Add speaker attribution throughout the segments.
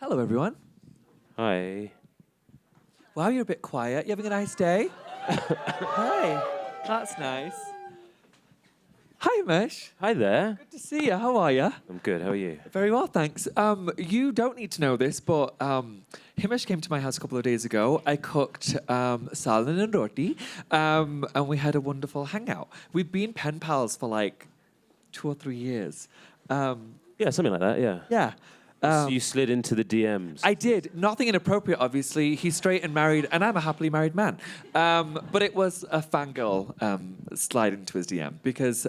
Speaker 1: Hello, everyone.
Speaker 2: Hi.
Speaker 1: Wow, you're a bit quiet. You having a nice day? Hey, that's nice. Hi, Himesh.
Speaker 2: Hi there.
Speaker 1: Good to see you. How are you?
Speaker 2: I'm good. How are you?
Speaker 1: Very well, thanks. You don't need to know this, but Himesh came to my house a couple of days ago. I cooked salad and roti, and we had a wonderful hangout. We've been pen pals for like 2 or 3 years.
Speaker 2: Yeah, something like that, yeah.
Speaker 1: Yeah.
Speaker 2: So you slid into the DMs.
Speaker 1: I did. Nothing inappropriate, obviously. He's straight and married, and I'm a happily married man. But it was a fangirl slide into his DM because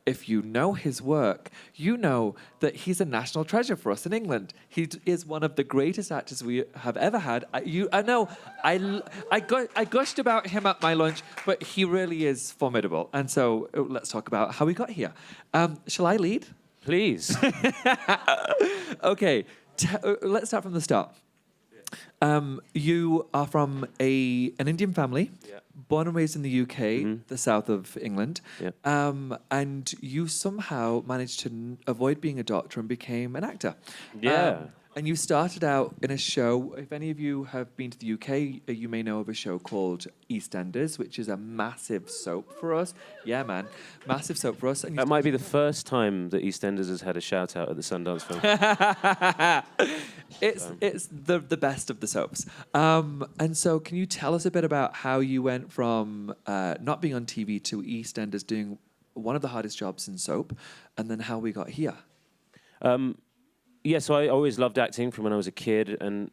Speaker 1: if you know his work, you know that he's a national treasure for us in England. He is one of the greatest actors we have ever had. I know. I gushed about him at my lunch, but he really is formidable. And so let's talk about how we got here. Shall I lead?
Speaker 2: Please.
Speaker 1: Okay, let's start from the start. You are from an Indian family,
Speaker 2: Yeah.
Speaker 1: born and raised in the UK, the south of England,
Speaker 2: Yeah.
Speaker 1: and you somehow managed to avoid being a doctor and became an actor.
Speaker 2: Yeah.
Speaker 1: And you started out in a show. If any of you have been to the UK, you may know of a show called EastEnders, which is a massive soap for us. Yeah, man, massive soap for us. And
Speaker 2: That might be the first time that EastEnders has had a shout out at the Sundance Film.
Speaker 1: It's the best of the soaps. And so can you tell us a bit about how you went from not being on TV to EastEnders doing one of the hardest jobs in soap, and then how we got here?
Speaker 2: Yeah, so I always loved acting from when I was a kid, and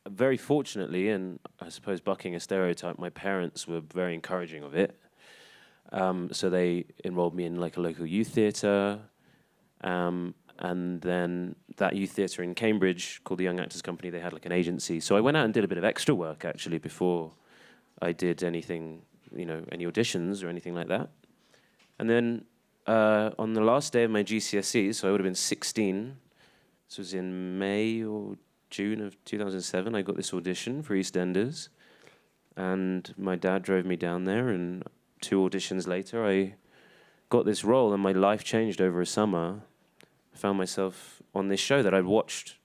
Speaker 2: very fortunately, and I suppose bucking a stereotype, my parents were very encouraging of it. So they enrolled me in like a local youth theatre, and then that youth theatre in Cambridge called the Young Actors Company, they had like an agency. So I went out and did a bit of extra work actually before I did anything, any auditions or anything like that. And then on the last day of my GCSEs, so I would have been 16, this was in May or June of 2007, I got this audition for EastEnders, and my dad drove me down there, and 2 auditions later, I got this role, and my life changed over a summer. I found myself on this show that I'd watched,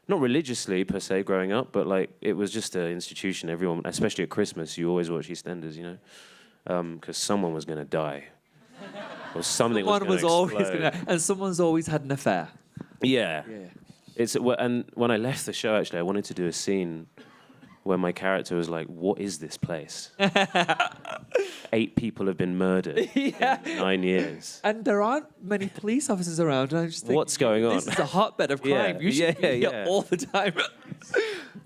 Speaker 2: not religiously per se growing up, but like it was just an institution. Everyone, especially at Christmas, you always watch EastEnders, because someone was going to die. Or something was going to explode.
Speaker 1: And someone's always had an affair.
Speaker 2: Yeah. And when I left the show, actually, I wanted to do a scene where my character was like, "What is this place? 8 people have been murdered in 9 years.
Speaker 1: And there aren't many police officers around. And I just think,
Speaker 2: what's going on?
Speaker 1: This is a hotbed of crime. You should be here all the time."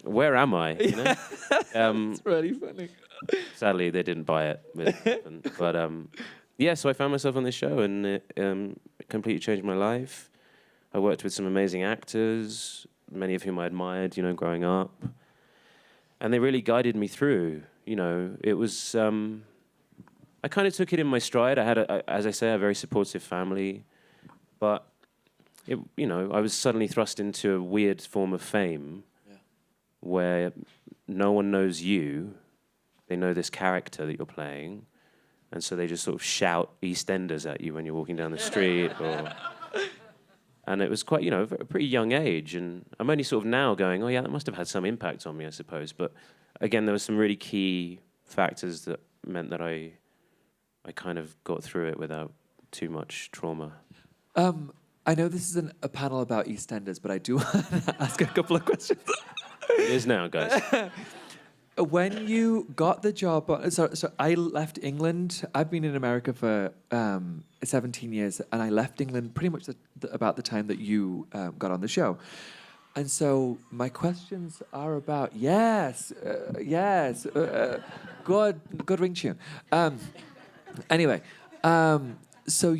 Speaker 2: Where am I?
Speaker 1: It's really funny.
Speaker 2: Sadly, they didn't buy it. But yeah, so I found myself on this show, and it completely changed my life. I worked with some amazing actors, many of whom I admired, growing up. And they really guided me through. It was... I kind of took it in my stride. I had, as I say, a very supportive family. But, I was suddenly thrust into a weird form of fame where no one knows you. They know this character that you're playing. And so they just sort of shout EastEnders at you when you're walking down the street. And it was quite, a pretty young age. And I'm only sort of now going, oh, yeah, that must have had some impact on me, I suppose. But again, there were some really key factors that meant that I kind of got through it without too much trauma.
Speaker 1: I know this isn't a panel about EastEnders, but I do want to ask a couple of questions.
Speaker 2: It is now, guys.
Speaker 1: When you got the job, so I left England. I've been in America for 17 years, and I left England pretty much about the time that you got on the show. And so my questions are about good ring tune. Anyway, so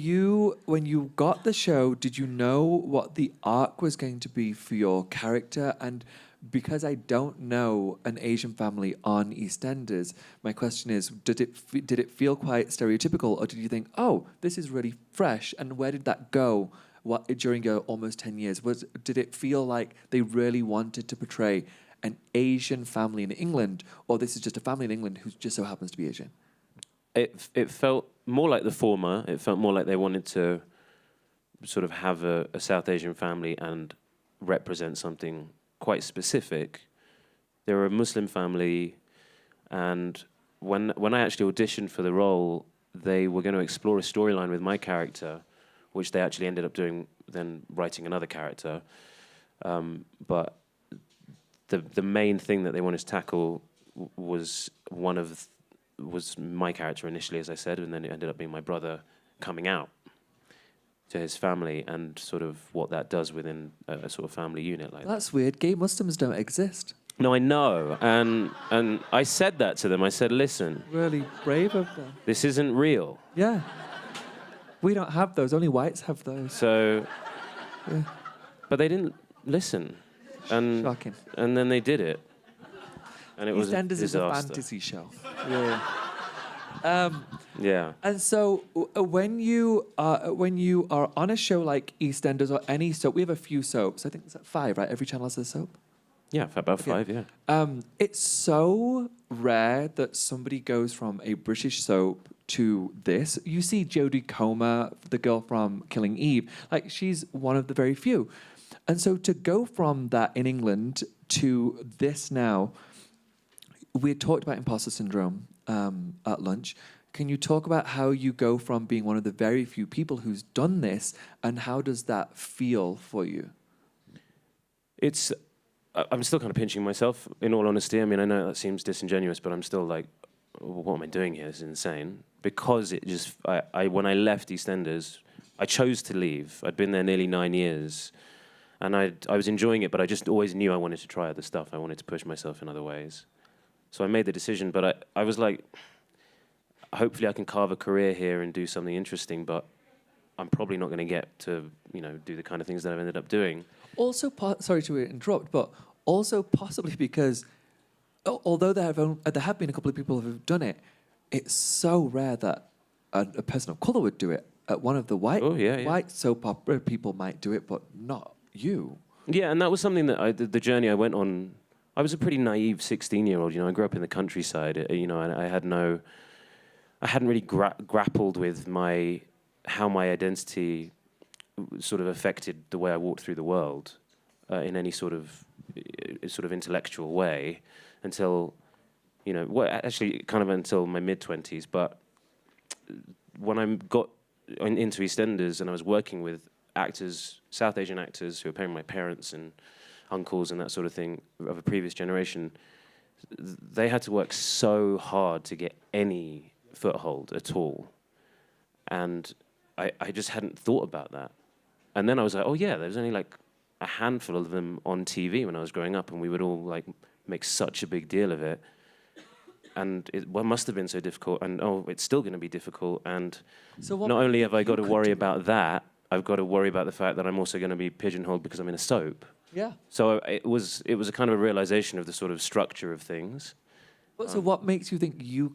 Speaker 1: when you got the show, did you know what the arc was going to be for your character? And because I don't know an Asian family on EastEnders, my question is, did it feel quite stereotypical, or did you think, oh, this is really fresh? And where did that go during your almost 10 years? Did it feel like they really wanted to portray an Asian family in England, or this is just a family in England who just so happens to be Asian?
Speaker 2: It felt more like the former. It felt more like they wanted to sort of have a South Asian family and represent something quite specific. They were a Muslim family, and when I actually auditioned for the role, they were going to explore a storyline with my character, which they actually ended up doing, then writing another character. But the main thing that they wanted to tackle was my character initially, as I said, and then it ended up being my brother coming out to his family and sort of what that does within a sort of family unit like that.
Speaker 1: That's weird. Gay Muslims don't exist.
Speaker 2: No, I know, and I said that to them. I said, listen,
Speaker 1: Really brave of them.
Speaker 2: this isn't real.
Speaker 1: Yeah. We don't have those. Only whites have those.
Speaker 2: So,
Speaker 1: Yeah.
Speaker 2: but they didn't listen, and
Speaker 1: Shocking.
Speaker 2: and then they did it, and it was a
Speaker 1: EastEnders is a
Speaker 2: disaster.
Speaker 1: fantasy show. Yeah.
Speaker 2: Yeah.
Speaker 1: And so when you are on a show like EastEnders or any soap, we have a few soaps. I think it's at 5, right? Every channel has a soap.
Speaker 2: Yeah, for about
Speaker 1: Okay.
Speaker 2: 5, yeah.
Speaker 1: It's so rare that somebody goes from a British soap to this. You see Jodie Comer, the girl from Killing Eve, like she's one of the very few. And so to go from that in England to this now, we had talked about imposter syndrome at lunch. Can you talk about how you go from being one of the very few people who's done this, and how does that feel for you?
Speaker 2: I'm still kind of pinching myself, in all honesty. I mean, I know that seems disingenuous, but I'm still like, what am I doing here? This is insane. Because it just, when I left EastEnders, I chose to leave. I'd been there nearly 9 years, and I was enjoying it, but I just always knew I wanted to try other stuff. I wanted to push myself in other ways. So I made the decision, but I was like, hopefully I can carve a career here and do something interesting, but I'm probably not going to get to, do the kind of things that I've ended up doing.
Speaker 1: Also, sorry to interrupt, but also possibly because although there have been a couple of people who've done it, it's so rare that a person of colour would do it. One of the white soap opera people might do it, but not you.
Speaker 2: Yeah, and that was something that the journey I went on. I was a pretty naive 16-year-old. I grew up in the countryside. And I hadn't really grappled with how my identity sort of affected the way I walked through the world in any sort of intellectual way until, actually kind of until my mid-20s. But when I got into EastEnders and I was working with actors, South Asian actors who were playing my parents and uncles and that sort of thing of a previous generation, they had to work so hard to get any foothold at all. And I just hadn't thought about that. And then I was like, oh yeah, there was only like a handful of them on TV when I was growing up, and we would all like make such a big deal of it. And it must have been so difficult, and it's still going to be difficult. And so not only have I got to worry about that, I've got to worry about the fact that I'm also going to be pigeonholed because I'm in a soap.
Speaker 1: Yeah.
Speaker 2: So it was a kind of a realization of the sort of structure of things.
Speaker 1: So what makes you think you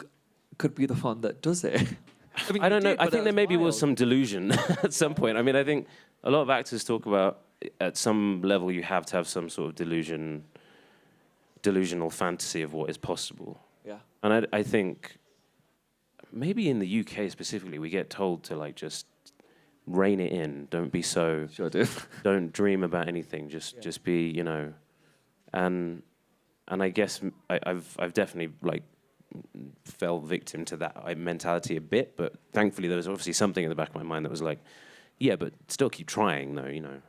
Speaker 1: could be the one that does it?
Speaker 2: I don't know. I think there maybe was some delusion at some point. I mean, I think a lot of actors talk about at some level you have to have some sort of delusional fantasy of what is possible.
Speaker 1: Yeah.
Speaker 2: And I think maybe in the UK specifically, we get told to like just rein it in. Don't be so.
Speaker 1: Sure do.
Speaker 2: Don't dream about anything. Just be, and I guess I've definitely like fell victim to that mentality a bit, but thankfully there was obviously something in the back of my mind that was like, yeah, but still keep trying though,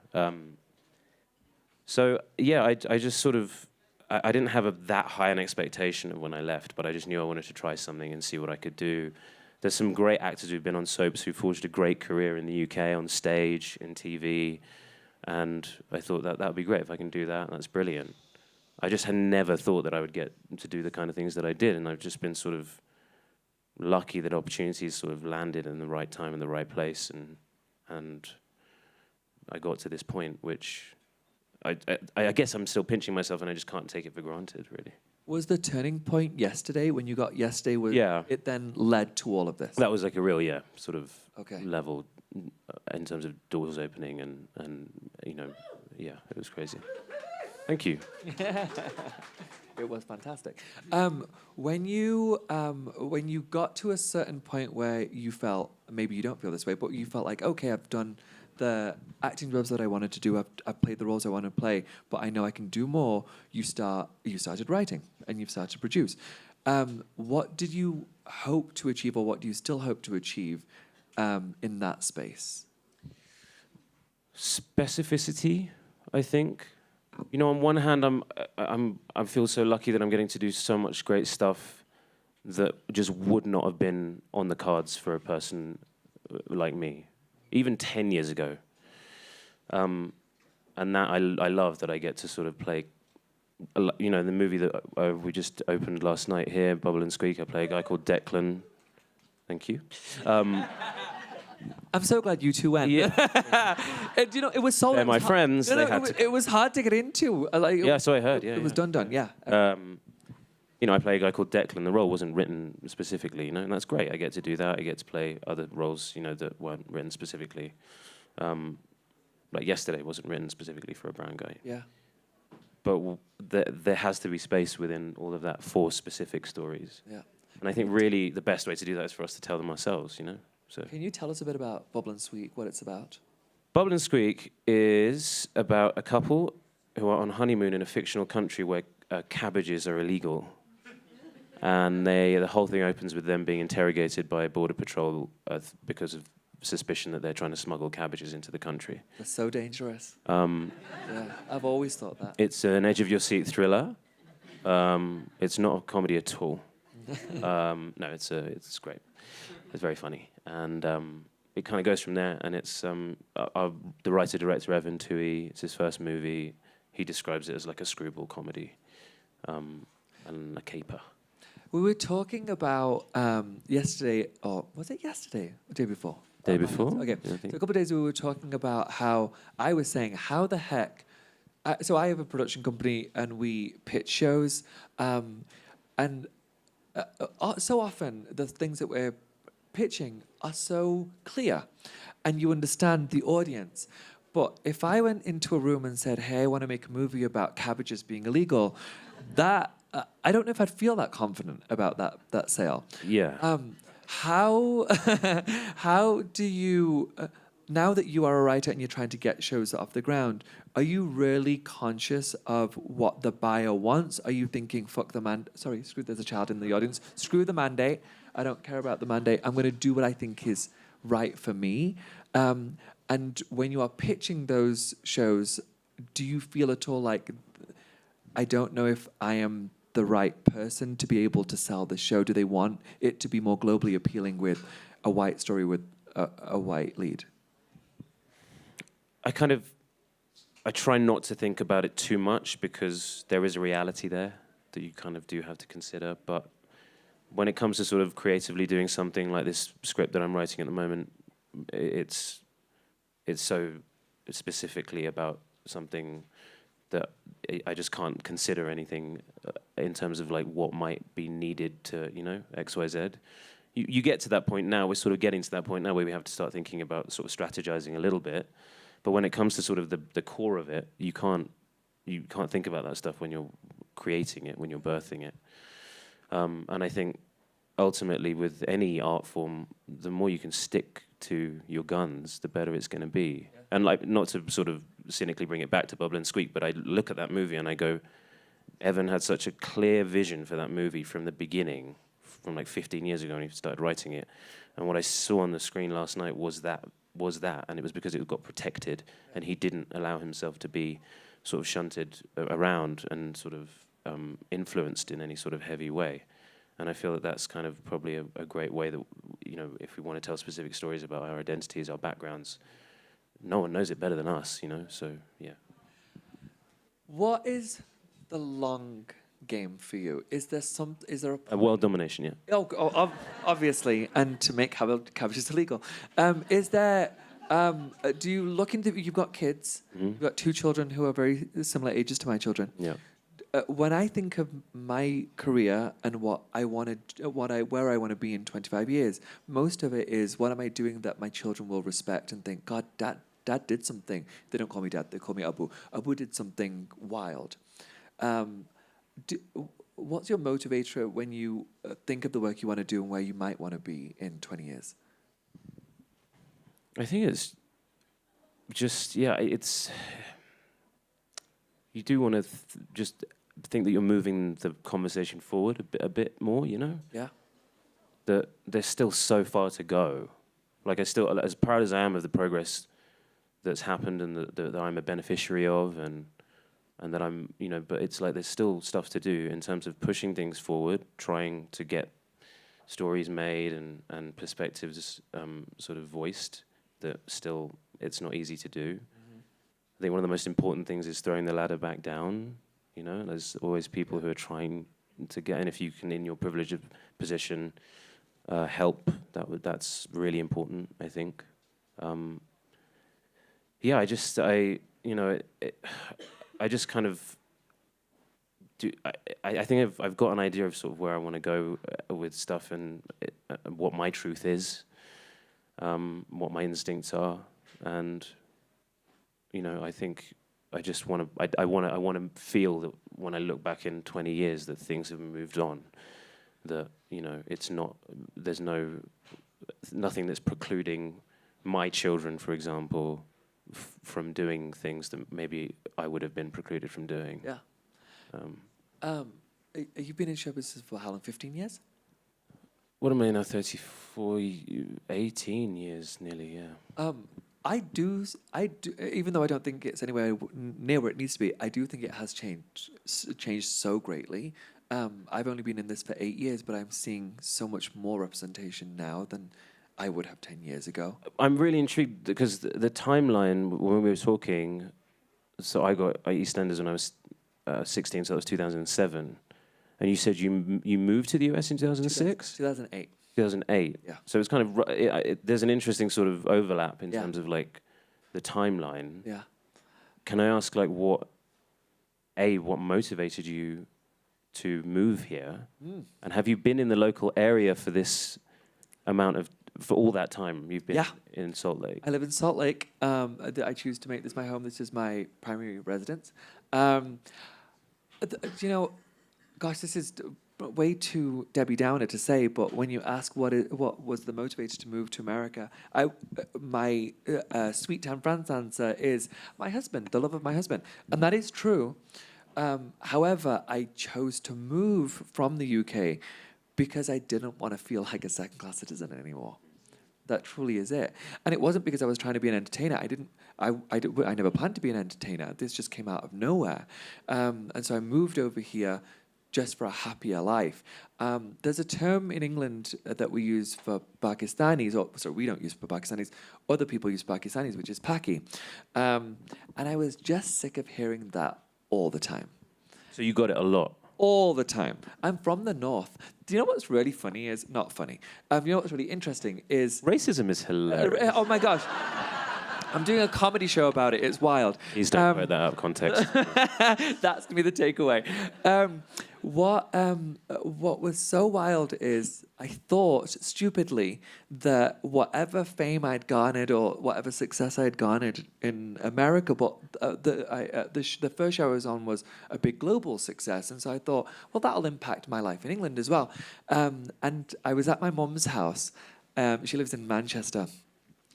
Speaker 2: So yeah, I just sort of, I didn't have that high an expectation of when I left, but I just knew I wanted to try something and see what I could do. There's some great actors who've been on soaps who forged a great career in the UK on stage, in TV, and I thought that would be great if I can do that. That's brilliant. I just had never thought that I would get to do the kind of things that I did, and I've just been sort of lucky that opportunities sort of landed in the right time in the right place, and I got to this point, which I guess I'm still pinching myself, and I just can't take it for granted, really.
Speaker 1: Was the turning point yesterday when you got yesterday? It then led to all of this?
Speaker 2: That was like a real, sort of level in terms of doors opening, and it was crazy. Thank you.
Speaker 1: It was fantastic. When you got to a certain point where you felt, maybe you don't feel this way, but you felt like, okay, I've done the acting jobs that I wanted to do. I've played the roles I want to play, but I know I can do more. You started writing and you've started to produce. What did you hope to achieve, or what do you still hope to achieve in that space?
Speaker 2: Specificity, I think. You know, on one hand, I feel so lucky that I'm getting to do so much great stuff that just would not have been on the cards for a person like me, even 10 years ago. And that I love that I get to sort of play. You know, the movie that we just opened last night here, Bubble and Squeak, I play a guy called Declan. Thank you.
Speaker 1: I'm so glad you two went.
Speaker 2: Yeah.
Speaker 1: And, you know, it was so.
Speaker 2: They're my friends.
Speaker 1: No,
Speaker 2: They
Speaker 1: no,
Speaker 2: had
Speaker 1: it was hard to get into.
Speaker 2: Yeah, so I heard. Yeah,
Speaker 1: it was done. Yeah.
Speaker 2: You know, I play a guy called Declan. The role wasn't written specifically, you know, and that's great. I get to do that. I get to play other roles, you know, that weren't written specifically. Like Yesterday wasn't written specifically for a brown guy.
Speaker 1: Yeah.
Speaker 2: But there has to be space within all of that for specific stories.
Speaker 1: Yeah.
Speaker 2: And I think really the best way to do that is for us to tell them ourselves, you know. So
Speaker 1: Can you tell us a bit about Bubble and Squeak, what it's about?
Speaker 2: Bubble and Squeak is about a couple who are on honeymoon in a fictional country where cabbages are illegal. And the whole thing opens with them being interrogated by Border Patrol because of suspicion that they're trying to smuggle cabbages into the country.
Speaker 1: That's so dangerous. Yeah, I've always thought that.
Speaker 2: It's an edge-of-your-seat thriller. It's not a comedy at all. No, it's great. It's very funny. And it kind of goes from there. And it's the writer-director, Evan Toohey, it's his first movie. He describes it as like a screwball comedy and a caper.
Speaker 1: We were talking about yesterday, or was it yesterday? Or the day before?
Speaker 2: Day before?
Speaker 1: Okay.
Speaker 2: Yeah,
Speaker 1: So
Speaker 2: I
Speaker 1: a
Speaker 2: think.
Speaker 1: couple of days we were talking about how I was saying, how the heck... so I have a production company and we pitch shows. And so often the things that we're pitching are so clear and you understand the audience. But if I went into a room and said, hey, I want to make a movie about cabbages being illegal, that I don't know if I'd feel that confident about that sale.
Speaker 2: Yeah.
Speaker 1: How do you, now that you are a writer and you're trying to get shows off the ground, are you really conscious of what the buyer wants? Are you thinking, fuck the there's a child in the audience, screw the mandate, I don't care about the mandate, I'm going to do what I think is right for me? And when you are pitching those shows, do you feel at all like, I don't know if I am the right person to be able to sell the show? Do they want it to be more globally appealing with a white story with a white lead?
Speaker 2: I try not to think about it too much because there is a reality there that you kind of do have to consider. But when it comes to sort of creatively doing something like this script that I'm writing at the moment, it's so specifically about something that I just can't consider anything in terms of like what might be needed to, you know, X, Y, Z. You get to that point now, we're sort of getting to that point now where we have to start thinking about sort of strategizing a little bit. But when it comes to sort of the core of it, you can't think about that stuff when you're creating it, when you're birthing it. And I think ultimately with any art form, the more you can stick to your guns, the better it's going to be. Yeah. And like, not to sort of cynically bring it back to Bubble and Squeak, but I look at that movie and I go, Evan had such a clear vision for that movie from the beginning, from like 15 years ago when he started writing it. And what I saw on the screen last night was that, and it was because it got protected, and he didn't allow himself to be sort of shunted around and sort of influenced in any sort of heavy way. And I feel that that's kind of probably a great way that, you know, if we want to tell specific stories about our identities, our backgrounds, no one knows it better than us, you know, so, yeah.
Speaker 1: What is the long game for you? Is there a
Speaker 2: world domination, yeah.
Speaker 1: Obviously, and to make cabbages illegal. Is there, do you look into, you've got kids, you've got 2 children who are very similar ages to my children.
Speaker 2: Yeah.
Speaker 1: When I think of my career and where I want to be in 25 years, most of it is what am I doing that my children will respect and think, God, Dad did something. They don't call me Dad, they call me Abu. Abu did something wild. What's your motivator when you think of the work you want to do and where you might want to be in 20 years?
Speaker 2: I think it's just it's you do want to just think that you're moving the conversation forward a bit more, you know?
Speaker 1: Yeah.
Speaker 2: That there's still so far to go. Like, I still, as proud as I am of the progress that's happened and that I'm a beneficiary of, and that I'm, you know, but it's like there's still stuff to do in terms of pushing things forward, trying to get stories made and perspectives sort of voiced that still, it's not easy to do. I think one of the most important things is throwing the ladder back down. You know, there's always people who are trying to get, and if you can, in your privileged position, help, that's really important, I think. Yeah, I just kind of do. I think I've got an idea of sort of where I want to go with stuff and what my truth is, what my instincts are, and you know, I think I just want to. I want to feel that when I look back in 20 years that things have moved on, that you know it's not. There's nothing that's precluding my children, for example, from doing things that maybe I would have been precluded from doing.
Speaker 1: Yeah. You've been in show business for how long? 15 years?
Speaker 2: What am I now? 34, 18 years nearly, yeah.
Speaker 1: I do, even though I don't think it's anywhere near where it needs to be, I do think it has changed so greatly. I've only been in this for 8 years, but I'm seeing so much more representation now than I would have 10 years ago.
Speaker 2: I'm really intrigued because the timeline when we were talking, so I got EastEnders when I was 16, so that was 2007. And you said you moved to the US in 2006?
Speaker 1: 2008.
Speaker 2: 2008.
Speaker 1: Yeah.
Speaker 2: So it's kind of there's an interesting sort of overlap in
Speaker 1: Yeah.
Speaker 2: terms of like the timeline.
Speaker 1: Yeah.
Speaker 2: Can I ask like what motivated you to move here? And have you been in the local area for this for all that time you've been in Salt Lake?
Speaker 1: I live in Salt Lake. I choose to make this my home. This is my primary residence. You know, gosh, this is way too Debbie Downer to say, but when you ask what was the motivator to move to America, my sweet Tan France answer is my husband, the love of my husband. And that is true. However, I chose to move from the UK because I didn't want to feel like a second-class citizen anymore. That truly is it. And it wasn't because I was trying to be an entertainer. I never planned to be an entertainer. This just came out of nowhere. And so I moved over here just for a happier life. There's a term in England that we use for Pakistanis, we don't use for Pakistanis, other people use Pakistanis, which is Paki. And I was just sick of hearing that all the time.
Speaker 2: So you got it a lot?
Speaker 1: All the time. I'm from the north. Do you know what's really funny is, not funny, you know what's really interesting is...
Speaker 2: Racism is hilarious.
Speaker 1: Oh my gosh. I'm doing a comedy show about it. It's wild.
Speaker 2: Please don't put that out of context.
Speaker 1: That's going to be the takeaway. What was so wild is I thought stupidly that whatever fame I'd garnered or whatever success I'd garnered in America, but the first show I was on was a big global success. And so I thought, well, that'll impact my life in England as well. And I was at my mum's house. She lives in Manchester.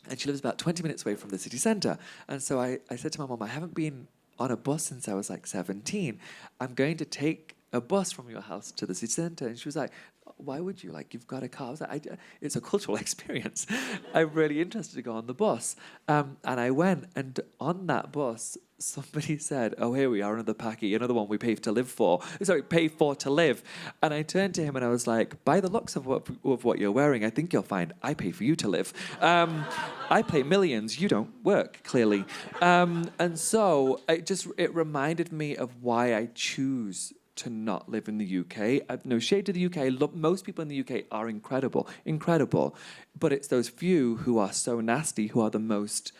Speaker 1: And she lives about 20 minutes away from the city centre. And so I said to my mum, I haven't been on a bus since I was like 17. I'm going to take a bus from your house to the city centre. And she was like, why would you? Like, you've got a car. I was like, it's a cultural experience. I'm really interested to go on the bus. And I went, and on that bus, somebody said, oh, here we are, another Paki, another one we pay to live for. Sorry, pay for to live. And I turned to him and I was like, by the looks of what you're wearing, I think you'll find I pay for you to live. I pay millions, you don't work, clearly. And so it reminded me of why I choose to not live in the UK. No shade to the UK. Most people in the UK are incredible. But it's those few who are so nasty who are the most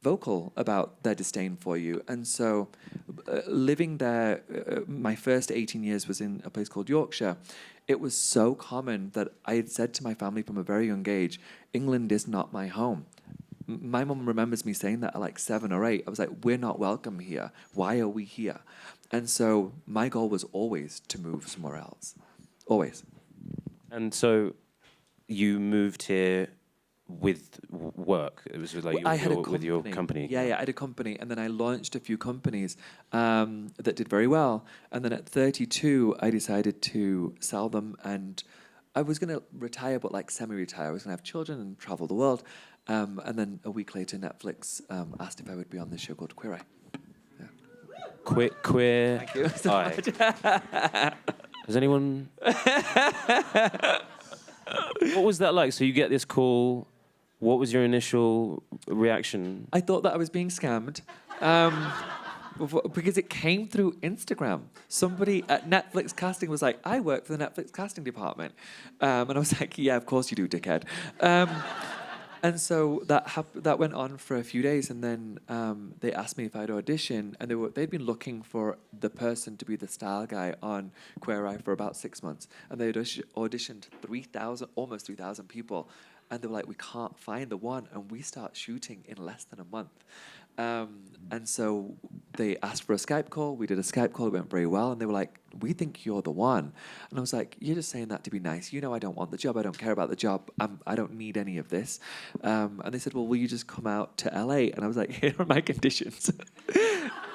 Speaker 1: vocal about their disdain for you. And so living there, my first 18 years was in a place called Yorkshire. It was so common that I had said to my family from a very young age, England is not my home. My mum remembers me saying that at like 7 or 8. I was like, we're not welcome here. Why are we here? And so my goal was always to move somewhere else. Always.
Speaker 2: And so you moved here with work? It was with, like
Speaker 1: I had a
Speaker 2: with your company.
Speaker 1: Yeah, I had a company, and then I launched a few companies that did very well. And then at 32, I decided to sell them, and I was going to retire, but like semi-retire. I was going to have children and travel the world. And then a week later, Netflix asked if I would be on this show called Queer Eye.
Speaker 2: Queer.
Speaker 1: Thank you so
Speaker 2: Eye.
Speaker 1: much.
Speaker 2: Has anyone? What was that like? So you get this call. What was your initial reaction?
Speaker 1: I thought that I was being scammed. Because it came through Instagram. Somebody at Netflix casting was like, I work for the Netflix casting department. And I was like, yeah, of course you do, dickhead. And so that went on for a few days, and then they asked me if I'd audition, and they'd been looking for the person to be the style guy on Queer Eye for about 6 months, and they'd auditioned almost 3,000 people, and they were like, we can't find the one, and we start shooting in less than a month. And so they asked for a Skype call. We did a Skype call. It went very well. And they were like, we think you're the one. And I was like, you're just saying that to be nice. You know I don't want the job. I don't care about the job. I don't need any of this. And they said, well, will you just come out to LA? And I was like, here are my conditions.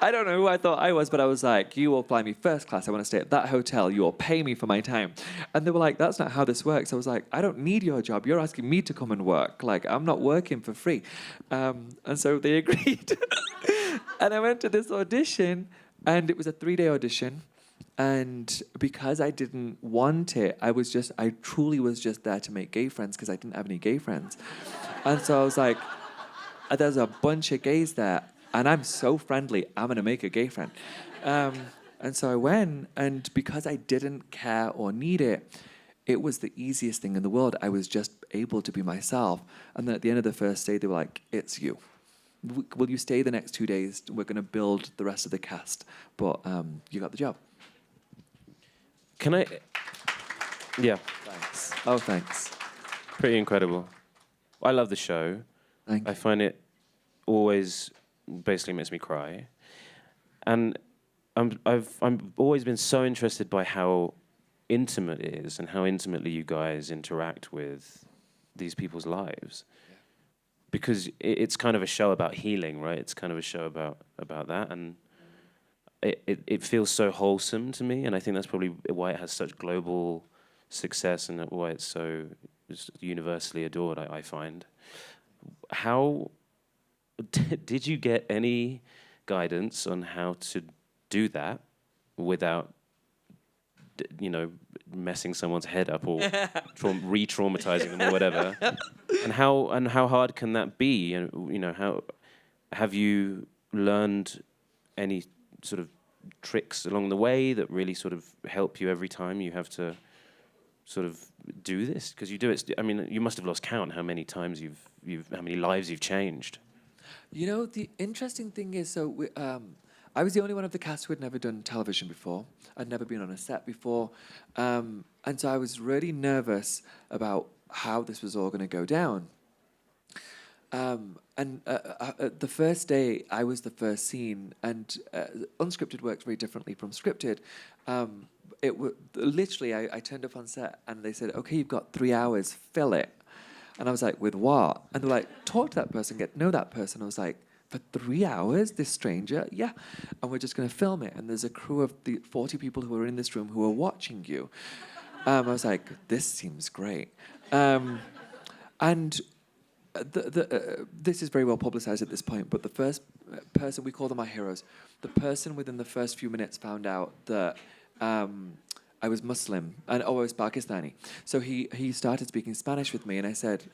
Speaker 1: I don't know who I thought I was, but I was like, you will fly me first class. I want to stay at that hotel. You will pay me for my time. And they were like, that's not how this works. I was like, I don't need your job. You're asking me to come and work. Like, I'm not working for free. And so they agreed. And I went to this audition, and it was a 3-day audition. And because I didn't want it, I truly was just there to make gay friends because I didn't have any gay friends. And so I was like, there's a bunch of gays there, and I'm so friendly, I'm going to make a gay friend. And so I went, and because I didn't care or need it, it was the easiest thing in the world. I was just able to be myself. And then at the end of the first day, they were like, it's you. Will you stay the next 2 days? We're going to build the rest of the cast. But you got the job.
Speaker 2: Can I? Yeah.
Speaker 1: Thanks. Oh, thanks.
Speaker 2: Pretty incredible. I love the show.
Speaker 1: Thank you.
Speaker 2: I find it always basically makes me cry. And I've always been so interested by how intimate it is and how intimately you guys interact with these people's lives. Because it's kind of a show about healing, right? It's kind of a show about that, and it feels so wholesome to me, and I think that's probably why it has such global success and why it's so universally adored, I find. How did you get any guidance on how to do that without, messing someone's head up or re-traumatizing them or whatever? And how hard can that be? And how have you learned any sort of tricks along the way that really sort of help you every time you have to sort of do this? Because you do it. I mean, you must have lost count how many times how many lives you've changed.
Speaker 1: The interesting thing is, I was the only one of the cast who had never done television before. I'd never been on a set before. And so I was really nervous about how this was all going to go down. The first day, I was the first scene, and unscripted works very differently from scripted. Literally, I turned up on set, and they said, okay, you've got 3 hours, fill it. And I was like, with what? And they're like, talk to that person, get to know that person. I was like, for 3 hours, this stranger? Yeah. And we're just going to film it. And there's a crew of the 40 people who are in this room who are watching you. I was like, this seems great. This is very well publicized at this point, but the first person, we call them our heroes, the person within the first few minutes found out that I was Muslim, and I was Pakistani. So he started speaking Spanish with me, and I said,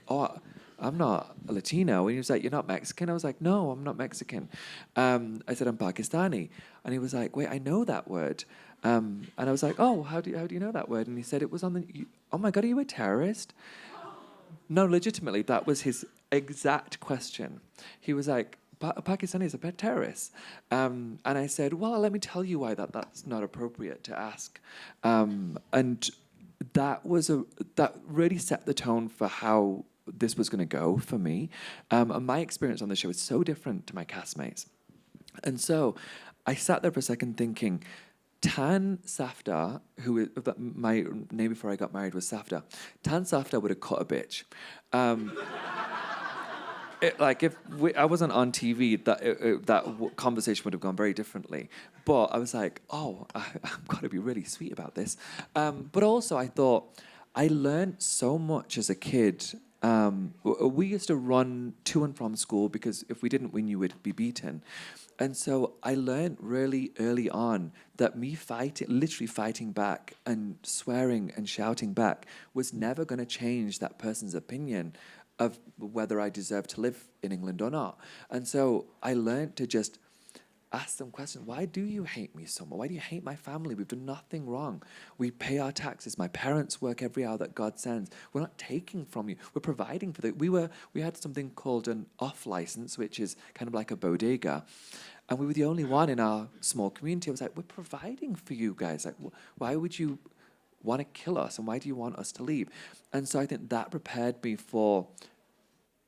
Speaker 1: I'm not a Latino. And he was like, you're not Mexican? I was like, no, I'm not Mexican. I said, I'm Pakistani. And he was like, wait, I know that word. And I was like, oh, how do you know that word? And he said, it was on the, oh my God, are you a terrorist? No, legitimately, that was his exact question. He was like, Pakistanis are terrorists. And I said, well, let me tell you why that's not appropriate to ask. And that really set the tone for how this was going to go for me. And my experience on the show is so different to my castmates. And so I sat there for a second thinking, Tan Safdar, my name before I got married was Safdar. Tan Safdar would have cut a bitch. I wasn't on TV, that conversation would have gone very differently. But I was like, I've got to be really sweet about this. But also, I thought I learned so much as a kid. We used to run to and from school because if we didn't win, you would be beaten. And so I learned really early on that me literally fighting back and swearing and shouting back was never going to change that person's opinion of whether I deserve to live in England or not. And so I learned to just ask them questions. Why do you hate me so much? Why do you hate my family? We've done nothing wrong. We pay our taxes. My parents work every hour that God sends. We're not taking from you. We're providing for we had something called an off license, which is kind of like a bodega. And we were the only one in our small community. I was like, we're providing for you guys. Like, why would you want to kill us? And why do you want us to leave? And so I think that prepared me for,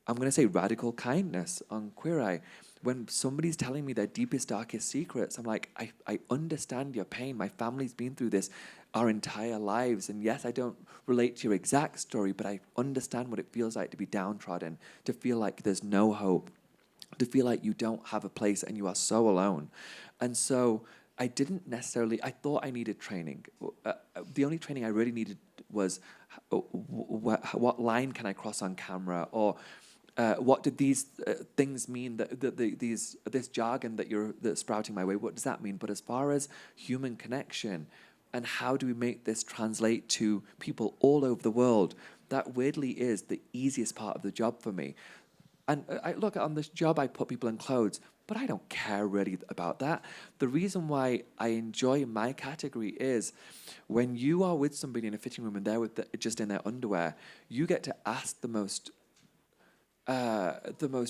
Speaker 1: I'm going to say, radical kindness on Queer Eye. When somebody's telling me their deepest, darkest secrets, I'm like, I understand your pain. My family's been through this our entire lives. And yes, I don't relate to your exact story, but I understand what it feels like to be downtrodden, to feel like there's no hope, to feel like you don't have a place and you are so alone. And so I thought I needed training. The only training I really needed was what line can I cross on camera, or what did these things mean, this jargon that's sprouting my way, what does that mean? But as far as human connection and how do we make this translate to people all over the world, that weirdly is the easiest part of the job for me. And I look, on this job, I put people in clothes, but I don't care really about that. The reason why I enjoy my category is when you are with somebody in a fitting room and they're just in their underwear, you get to ask the most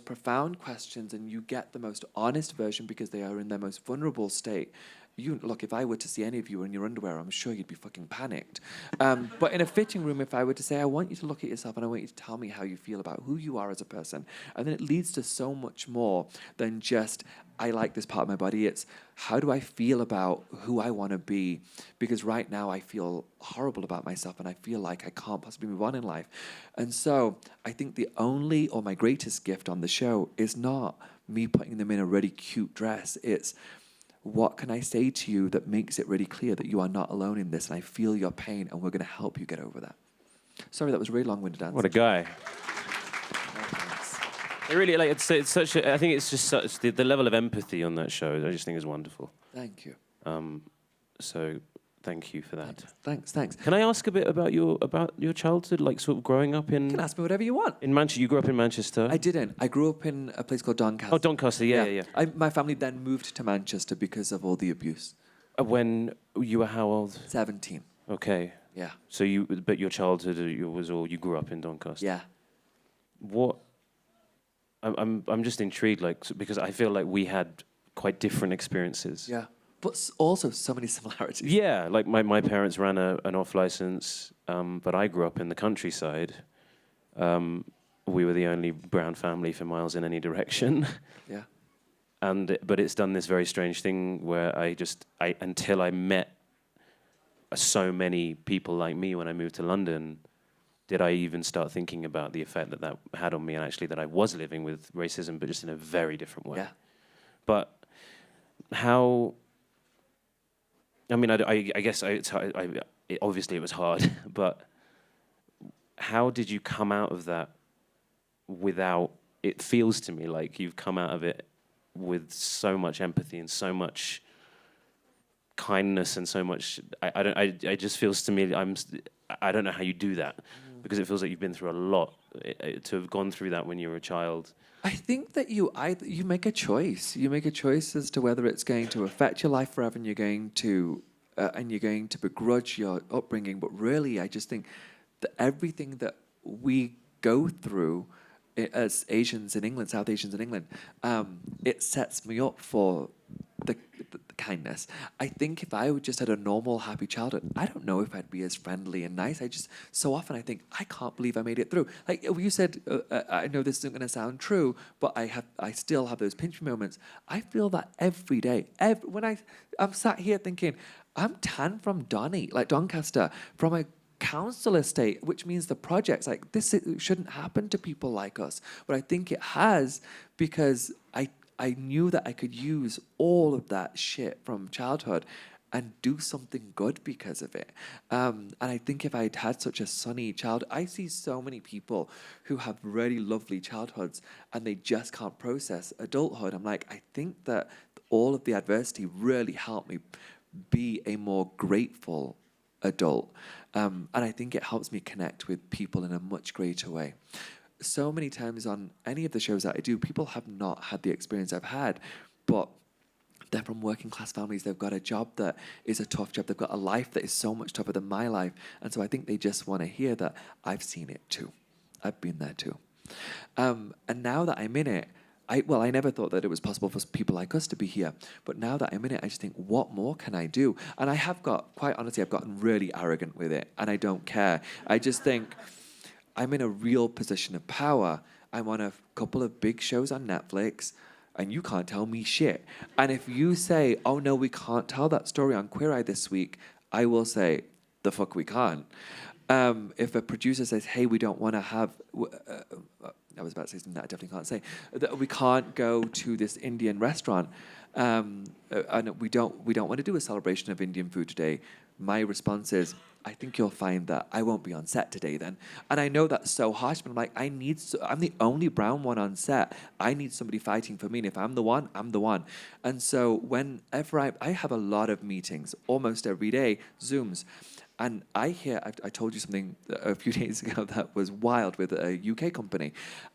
Speaker 1: profound questions, and you get the most honest version because they are in their most vulnerable state. Look, if I were to see any of you in your underwear, I'm sure you'd be fucking panicked. But in a fitting room, if I were to say, I want you to look at yourself and I want you to tell me how you feel about who you are as a person, and then it leads to so much more than just, I like this part of my body. It's, how do I feel about who I want to be? Because right now I feel horrible about myself and I feel like I can't possibly move on in life. And so I think my greatest gift on the show is not me putting them in a really cute dress. It's, what can I say to you that makes it really clear that you are not alone in this, and I feel your pain, and we're going to help you get over that. Sorry, that was a really long-winded answer.
Speaker 2: What a guy. It really, it's such I think it's just such, the level of empathy on that show, I just think is wonderful.
Speaker 1: Thank you.
Speaker 2: So thank you for that.
Speaker 1: Thanks.
Speaker 2: Can I ask a bit about your childhood, like sort of growing up in...
Speaker 1: You can ask me whatever you want.
Speaker 2: In Manchester, you grew up in Manchester?
Speaker 1: I didn't. I grew up in a place called Doncaster.
Speaker 2: Oh, Doncaster, yeah.
Speaker 1: My family then moved to Manchester because of all the abuse.
Speaker 2: When you were how old?
Speaker 1: 17.
Speaker 2: Okay.
Speaker 1: Yeah.
Speaker 2: So but your childhood was all, you grew up in Doncaster?
Speaker 1: Yeah.
Speaker 2: What... I'm just intrigued, because I feel like we had quite different experiences.
Speaker 1: Yeah. But also so many similarities.
Speaker 2: Yeah, like my parents ran an off license, but I grew up in the countryside. We were the only brown family for miles in any direction.
Speaker 1: Yeah.
Speaker 2: But it's done this very strange thing where until I met so many people like me when I moved to London, did I even start thinking about the effect that had on me, and actually that I was living with racism, but just in a very different way.
Speaker 1: Yeah.
Speaker 2: But how... I mean, I guess obviously it was hard, but how did you come out of that without... It feels to me like you've come out of it with so much empathy and so much kindness and so much... It just feels to me, I don't know how you do that, because it feels like you've been through a lot. To have gone through that when you were a child...
Speaker 1: I think that you make a choice. You make a choice as to whether it's going to affect your life forever, and you're going to begrudge your upbringing. But really, I just think that everything that we go through as Asians in England, South Asians in England, it sets me up for the kindness. I think if I just had a normal, happy childhood, I don't know if I'd be as friendly and nice. So often I think, I can't believe I made it through. Like you said, I know this isn't going to sound true, but I still have those pinch me moments. I feel that every day. When I'm sat here thinking, I'm tan from Doncaster, from a council estate, which means the projects like this, it shouldn't happen to people like us. But I think it has, because I knew that I could use all of that shit from childhood and do something good because of it. And I think if I'd had such a sunny childhood, I see so many people who have really lovely childhoods and they just can't process adulthood. I'm like, I think that all of the adversity really helped me be a more grateful adult. And I think it helps me connect with people in a much greater way. So many times on any of the shows that I do, people have not had the experience I've had, but they're from working class families. They've got a job that is a tough job. They've got a life that is so much tougher than my life. And so I think they just want to hear that I've seen it too. I've been there too. And now that I'm in it, I never thought that it was possible for people like us to be here. But now that I'm in it, I just think, what more can I do? And quite honestly, I've gotten really arrogant with it. And I don't care. I just think, I'm in a real position of power. I'm on a couple of big shows on Netflix, and you can't tell me shit. And if you say, oh no, we can't tell that story on Queer Eye this week, I will say, the fuck we can't. If a producer says, hey, we don't want to have... I was about to say something that I definitely can't say. That we can't go to this Indian restaurant, and we don't want to do a celebration of Indian food today. My response is, I think you'll find that I won't be on set today then. And I know that's so harsh, but I'm like, I'm the only brown one on set. I need somebody fighting for me. And if I'm the one, I'm the one. And so whenever I have a lot of meetings, almost every day, Zooms. And I told you something a few days ago that was wild with a UK company.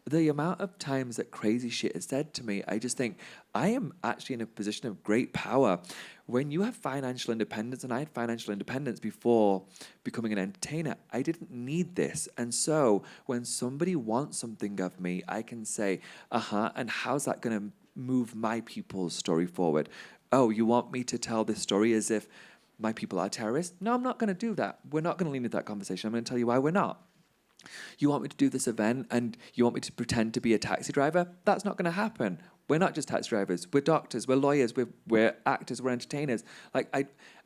Speaker 1: The amount of times that crazy shit is said to me, I just think I am actually in a position of great power. When you have financial independence, and I had financial independence before becoming an entertainer, I didn't need this. And so when somebody wants something of me, I can say, and how's that going to move my people's story forward? Oh, you want me to tell this story as if my people are terrorists? No, I'm not going to do that. We're not going to lean into that conversation. I'm going to tell you why we're not. You want me to do this event and you want me to pretend to be a taxi driver? That's not going to happen. We're not just taxi drivers. We're doctors. We're lawyers. We're actors. We're entertainers. Like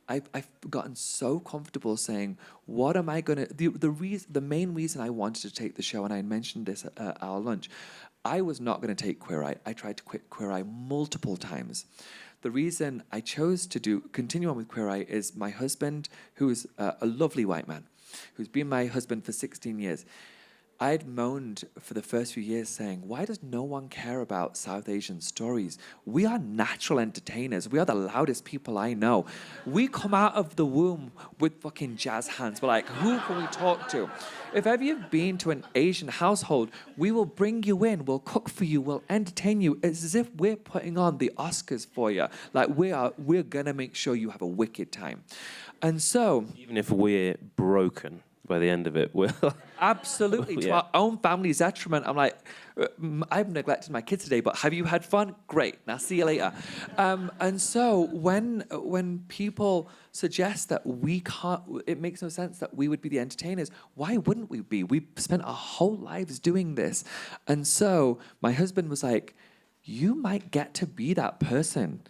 Speaker 1: I've gotten so comfortable saying, what am I going to... The main reason I wanted to take the show, and I mentioned this at our lunch, I was not going to take Queer Eye. I tried to quit Queer Eye multiple times. The reason I chose to continue on with Queer Eye is my husband, who is a lovely white man, who's been my husband for 16 years. I'd moaned for the first few years saying, why does no one care about South Asian stories? We are natural entertainers. We are the loudest people I know. We come out of the womb with fucking jazz hands. We're like, who can we talk to? If ever you've been to an Asian household, we will bring you in, we'll cook for you, we'll entertain you. It's as if we're putting on the Oscars for you. Like we're gonna make sure you have a wicked time. And so...
Speaker 2: Even if we're broken, by the end of it, we'll...
Speaker 1: Absolutely. To our own family's detriment. I'm like, I've neglected my kids today, but have you had fun? Great. Now see you later. And so when people suggest that we can't, it makes no sense that we would be the entertainers. Why wouldn't we be? We spent our whole lives doing this. And so my husband was like, you might get to be that person.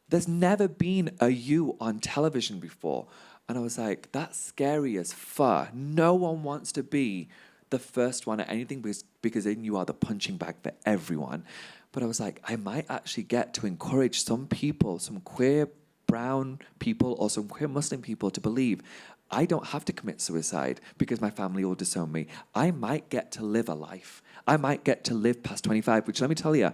Speaker 1: There's never been a you on television before. And I was like, that's scary as fuck. No one wants to be the first one at anything because then you are the punching bag for everyone. But I was like, I might actually get to encourage some people, some queer brown people or some queer Muslim people to believe I don't have to commit suicide because my family will disown me. I might get to live a life. I might get to live past 25, which let me tell you,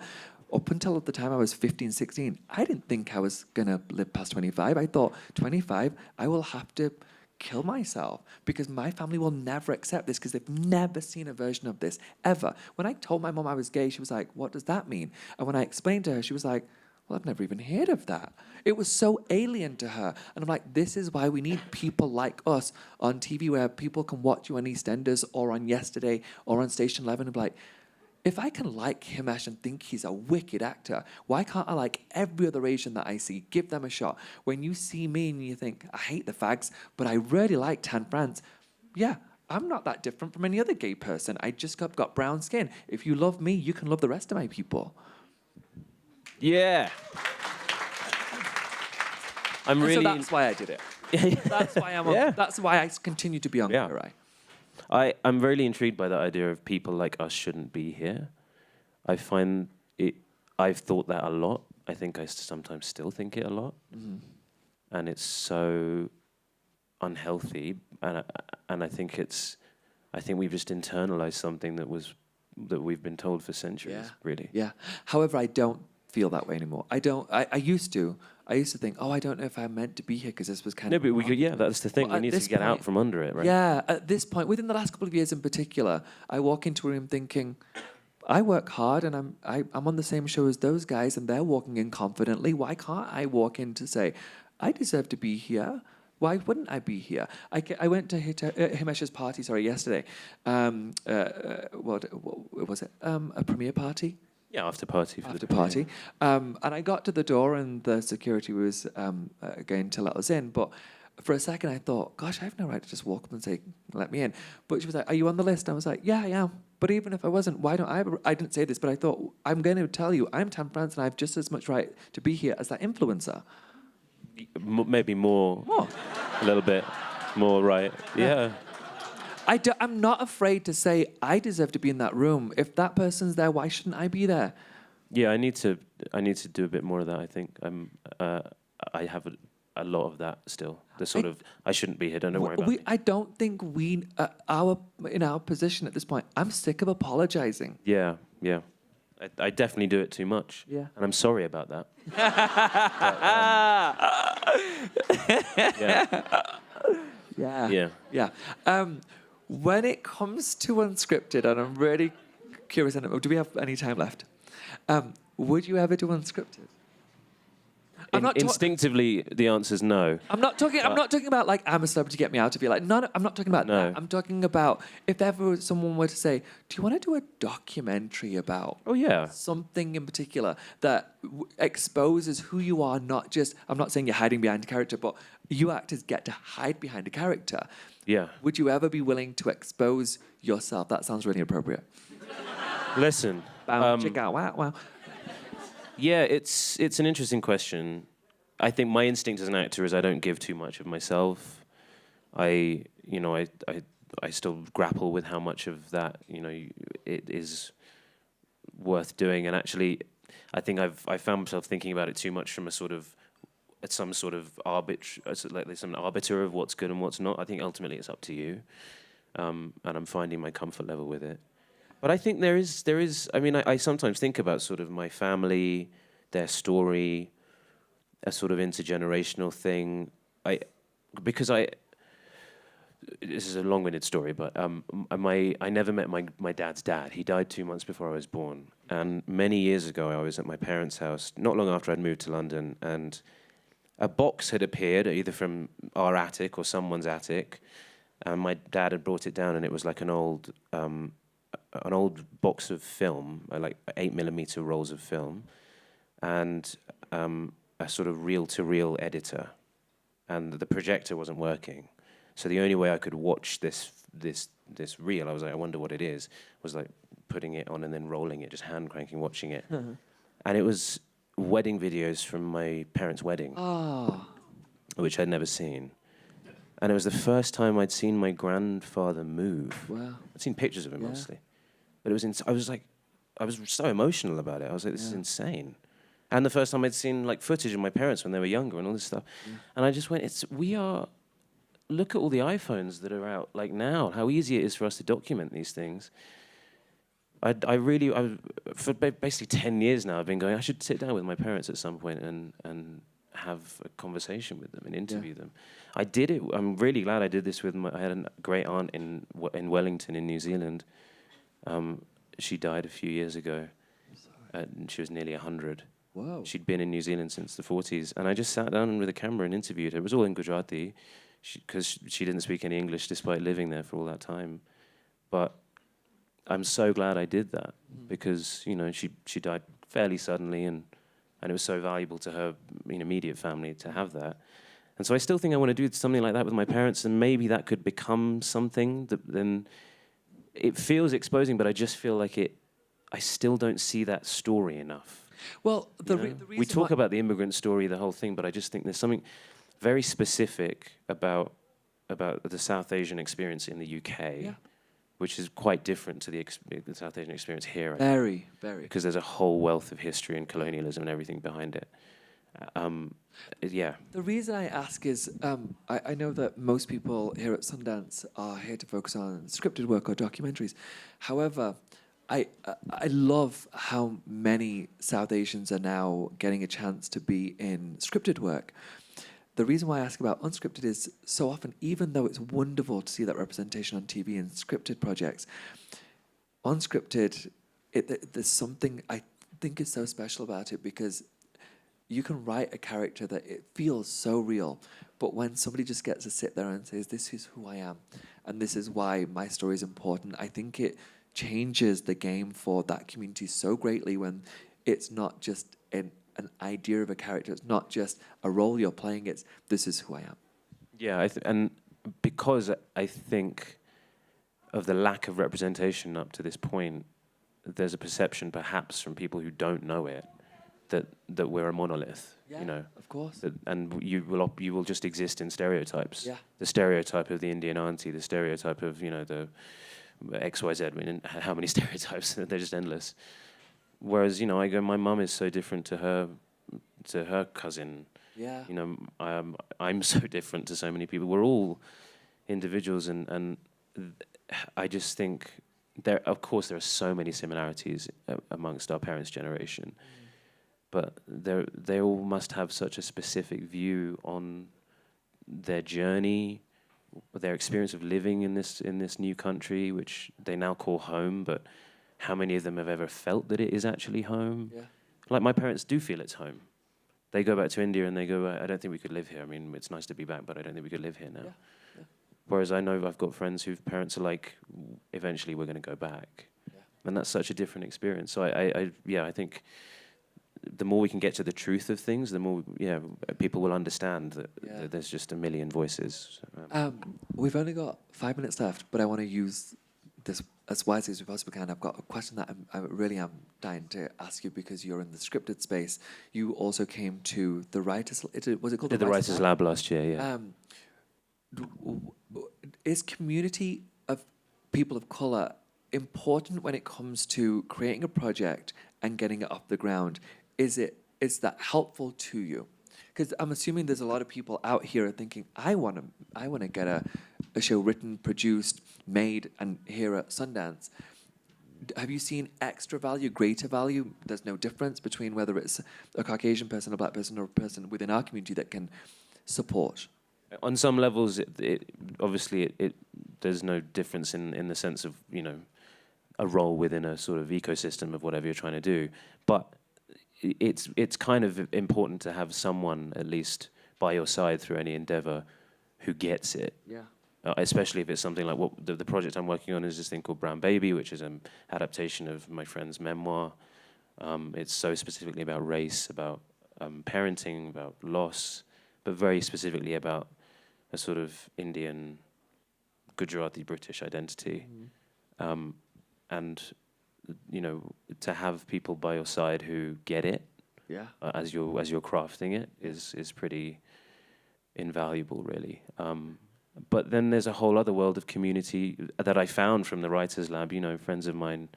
Speaker 1: up until the time I was 15, 16, I didn't think I was going to live past 25. I thought, 25, I will have to kill myself because my family will never accept this because they've never seen a version of this, ever. When I told my mom I was gay, she was like, what does that mean? And when I explained to her, she was like, well, I've never even heard of that. It was so alien to her. And I'm like, this is why we need people like us on TV where people can watch you on EastEnders or on Yesterday or on Station 11 and be like, if I can like Himesh and think he's a wicked actor, why can't I like every other Asian that I see? Give them a shot. When you see me and you think, I hate the fags, but I really like Tan France, yeah, I'm not that different from any other gay person. I just got brown skin. If you love me, you can love the rest of my people.
Speaker 2: Yeah.
Speaker 1: So that's why I did it. That's why that's why I continue to be on Queer Eye.
Speaker 2: I'm really intrigued by the idea of people like us shouldn't be here. I find it. I've thought that a lot. I think I sometimes still think it a lot, and it's so unhealthy. And I think we've just internalized something that we've been told for centuries. Really.
Speaker 1: Yeah. However, I don't feel that way anymore. I used to. I used to think, I don't know if I'm meant to be here because this was kind of...
Speaker 2: No, but we could, that's the thing. We need to get out from under it, right?
Speaker 1: Yeah, at this point, within the last couple of years in particular, I walk into a room thinking, I work hard and I'm on the same show as those guys and they're walking in confidently. Why can't I walk in to say, I deserve to be here? Why wouldn't I be here? I went to Himesh's party, yesterday. What was it? A premiere party?
Speaker 2: Yeah, after party.
Speaker 1: And I got to the door and the security was going to let us in. But for a second I thought, gosh, I have no right to just walk up and say, let me in. But she was like, are you on the list? I was like, yeah, I am. But even if I wasn't, why don't I didn't say this, but I thought, I'm going to tell you, I'm Tan France and I have just as much right to be here as that influencer.
Speaker 2: Maybe more. A little bit more, right? Yeah.
Speaker 1: I'm not afraid to say I deserve to be in that room. If that person's there, why shouldn't I be there?
Speaker 2: Yeah, I need to do a bit more of that. I think I have a lot of that still. The sort of I shouldn't be here. Don't worry about me.
Speaker 1: I don't think we in our position at this point. I'm sick of apologizing.
Speaker 2: Yeah. I definitely do it too much.
Speaker 1: Yeah,
Speaker 2: and I'm sorry about that.
Speaker 1: Yeah. When it comes to unscripted, and I'm really curious, do we have any time left? Would you ever do unscripted?
Speaker 2: Instinctively, the answer is no.
Speaker 1: I'm not talking about like I'm a celebrity, get me out of here. Like, no, I'm not talking about that. I'm talking about if ever someone were to say, "Do you want to do a documentary about?"
Speaker 2: Oh yeah.
Speaker 1: Something in particular that exposes who you are. Not just. I'm not saying you're hiding behind a character, but you actors get to hide behind a character.
Speaker 2: Yeah.
Speaker 1: Would you ever be willing to expose yourself? That sounds really appropriate.
Speaker 2: Listen.
Speaker 1: Check out. Wow.
Speaker 2: Yeah, it's an interesting question. I think my instinct as an actor is I don't give too much of myself. I still grapple with how much of that, it is worth doing. And actually, I think I found myself thinking about it too much from some sort of arbiter of what's good and what's not. I think ultimately it's up to you, and I'm finding my comfort level with it. But I think there is. I mean, I sometimes think about sort of my family, their story, a sort of intergenerational thing. This is a long-winded story, but I never met my dad's dad. He died 2 months before I was born. And many years ago, I was at my parents' house, not long after I'd moved to London, and a box had appeared, either from our attic or someone's attic, and my dad had brought it down, and it was like an old box of film, like 8mm rolls of film, and a sort of reel-to-reel editor, and the projector wasn't working. So the only way I could watch this reel, I was like, I wonder what it is, was like putting it on and then rolling it, just hand cranking, watching it, and it was wedding videos from my parents' wedding, which I'd never seen. And it was the first time I'd seen my grandfather move.
Speaker 1: Wow.
Speaker 2: I'd seen pictures of him, mostly. But it was I was so emotional about it. I was like, this is insane. And the first time I'd seen like footage of my parents when they were younger and all this stuff. Yeah. And I just went, look at all the iPhones that are out like now, how easy it is for us to document these things. For basically 10 years now, I've been going, I should sit down with my parents at some point and have a conversation with them and interview them. I did it. I'm really glad I did this with I had a great aunt in Wellington in New Zealand. She died a few years ago. And she was nearly 100.
Speaker 1: Whoa.
Speaker 2: She'd been in New Zealand since the 40s. And I just sat down with a camera and interviewed her. It was all in Gujarati because she didn't speak any English despite living there for all that time. But I'm so glad I did that because, you know, she died fairly suddenly and it was so valuable to her, you know, immediate family to have that. And so I still think I want to do something like that with my parents, and maybe that could become something that then it feels exposing, but I just feel like I still don't see that story enough.
Speaker 1: Well,
Speaker 2: You know?
Speaker 1: the
Speaker 2: We
Speaker 1: reason
Speaker 2: talk
Speaker 1: why,
Speaker 2: about the immigrant story, the whole thing, but I just think there's something very specific about the South Asian experience in the UK,
Speaker 1: yeah,
Speaker 2: which is quite different to the South Asian experience here.
Speaker 1: very, very.
Speaker 2: Because there's a whole wealth of history and colonialism and everything behind it. Yeah.
Speaker 1: The reason I ask is I know that most people here at Sundance are here to focus on scripted work or documentaries. However, I love how many South Asians are now getting a chance to be in scripted work. The reason why I ask about unscripted is so often, even though it's wonderful to see that representation on TV and scripted projects, unscripted, there's something I think is so special about it because you can write a character that it feels so real, but when somebody just gets to sit there and says, "This is who I am, and this is why my story is important," I think it changes the game for that community so greatly when it's not just an idea of a character, it's not just a role you're playing, it's this is who I am.
Speaker 2: Yeah, and because I think of the lack of representation up to this point, there's a perception perhaps from people who don't know it that we're a monolith,
Speaker 1: Yeah,
Speaker 2: you know.
Speaker 1: of course.
Speaker 2: And you will just exist in stereotypes.
Speaker 1: Yeah.
Speaker 2: The stereotype of the Indian auntie, the stereotype of, you know, the XYZ. I mean, how many stereotypes? They're just endless. Whereas, you know, I go, my mum is so different to her cousin.
Speaker 1: Yeah.
Speaker 2: You know, I'm so different to so many people. We're all individuals, and I just think of course, there are so many similarities amongst our parents' generation. But they all must have such a specific view on their journey, their experience of living in this new country, which they now call home. But how many of them have ever felt that it is actually home?
Speaker 1: Yeah.
Speaker 2: Like my parents do feel it's home. They go back to India and they go, I don't think we could live here. I mean, it's nice to be back, but I don't think we could live here now.
Speaker 1: Yeah. Yeah.
Speaker 2: Whereas I know I've got friends whose parents are like, eventually we're going to go back.
Speaker 1: Yeah.
Speaker 2: And that's such a different experience. So I think the more we can get to the truth of things, the more people will understand that there's just a million voices.
Speaker 1: We've only got 5 minutes left, but I want to use this as wisely as we possibly can. I've got a question that I really am dying to ask you because you're in the scripted space. You also came to the writers. Was it called
Speaker 2: Did the Writers Lab last year? Yeah.
Speaker 1: Is community of people of color important when it comes to creating a project and getting it off the ground? Is that helpful to you? Because I'm assuming there's a lot of people out here thinking, I want to get a show written, produced, made, and here at Sundance. Have you seen extra value, greater value? There's no difference between whether it's a Caucasian person, a black person, or a person within our community that can support.
Speaker 2: On some levels, obviously there's no difference in the sense of, you know, a role within a sort of ecosystem of whatever you're trying to do. But it's kind of important to have someone at least by your side through any endeavor who gets it.
Speaker 1: Yeah.
Speaker 2: Especially if it's something like what the project I'm working on is this thing called Brown Baby, which is an adaptation of my friend's memoir. It's so specifically about race, about parenting, about loss, but very specifically about a sort of Indian, Gujarati British identity. And, you know, to have people by your side who get it, as you're crafting it, is pretty invaluable, really. But then there's a whole other world of community that I found from the Writers Lab. You know, friends of mine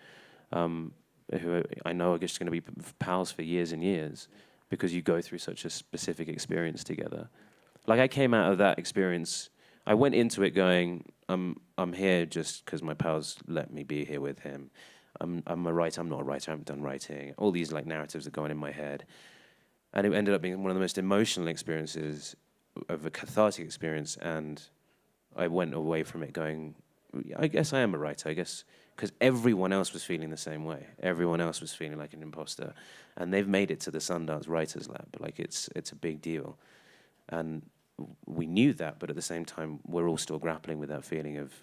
Speaker 2: who I know are just going to be pals for years and years because you go through such a specific experience together. Like I came out of that experience, I went into it going, I'm here just because my pals let me be here with him. I'm a writer, I'm not a writer, I haven't done writing. All these like narratives that go on in my head. And it ended up being one of the most emotional experiences of a cathartic experience, and I went away from it going, I guess I am a writer, I guess, because everyone else was feeling the same way. Everyone else was feeling like an imposter, and they've made it to the Sundance Writers Lab. Like it's a big deal, and we knew that, but at the same time, we're all still grappling with that feeling of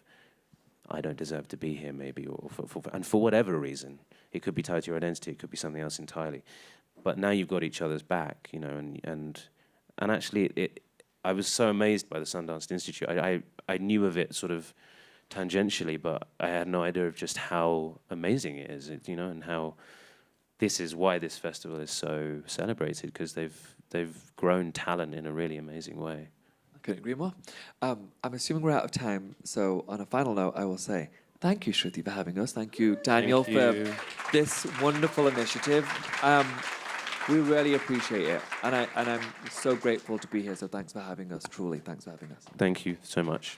Speaker 2: I don't deserve to be here, maybe, or and for whatever reason. It could be tied to your identity, it could be something else entirely. But now you've got each other's back, you know, and actually I was so amazed by the Sundance Institute. I knew of it sort of tangentially, but I had no idea of just how amazing it is, you know, and how this is why this festival is so celebrated, because they've grown talent in a really amazing way.
Speaker 1: I couldn't agree more. I'm assuming we're out of time, so on a final note, I will say thank you, Shruti, for having us. Thank you, Daniel, for this wonderful initiative. We really appreciate it, and I'm so grateful to be here. So thanks for having us. Truly, thanks for having us.
Speaker 2: Thank you so much.